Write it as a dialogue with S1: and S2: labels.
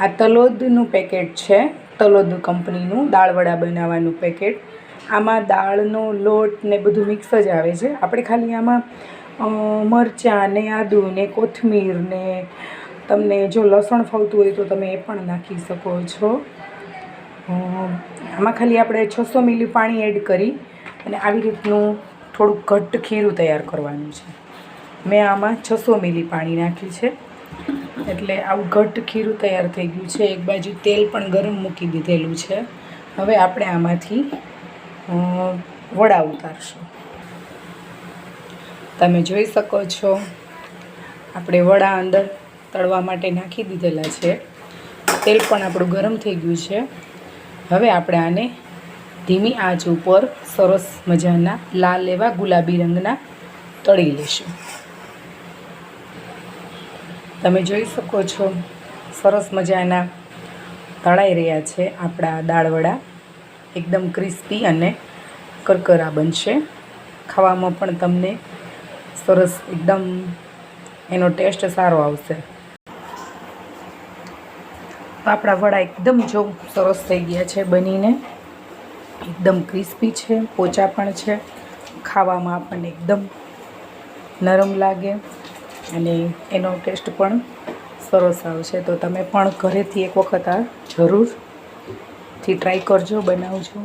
S1: આ તલોદનું પેકેટ છે, તલોદ કંપનીનું દાળવડા બનાવવાનું પેકેટ. આમાં દાળનો લોટ ને બધું મિક્સ જ આવે છે. આપણે ખાલી આમાં મરચાં ને આદું ને કોથમીર ને તમને જો લસણ ફાવતું હોય તો તમે એ પણ નાખી શકો છો. આમાં ખાલી આપણે 600 મિલી પાણી એડ કરી અને આવી રીતનું થોડુંક ઘટ્ટ ખીરું તૈયાર કરવાનું છે. મેં આમાં 600 મિલી પાણી નાખ્યું છે, એટલે આવું ઘટ્ટ ખીરું તૈયાર થઈ ગયું છે. એક બાજુ તેલ પણ ગરમ મૂકી દીધેલું છે. હવે આપણે આમાંથી વડા ઉતારશું. તમે જોઈ શકો છો આપણે વડા અંદર તળવા માટે નાખી દીધેલા છે. તેલ પણ આપણું ગરમ થઈ ગયું છે. હવે આપણે આને ધીમી આંચ ઉપર સરસ મજાના લાલ એવા ગુલાબી રંગના તળી લેશું. તમે જોઈ શકો છો સરસ મજાના તળાઈ રહ્યા છે આપણા દાળવડા. એકદમ ક્રિસ્પી અને કરકરા બનશે. ખાવામાં પણ તમને સરસ એકદમ એનો ટેસ્ટ સારો આવશે. આપણા વડા એકદમ જો સરસ થઈ ગયા છે બનીને. એકદમ ક્રિસ્પી છે, પોચા પણ છે, ખાવામાં આપણને એકદમ નરમ લાગે અને એનો ટેસ્ટ પણ સરસ આવશે. તો તમે પણ ઘરેથી એક વખત આ જરૂરથી ટ્રાય કરજો, બનાવજો.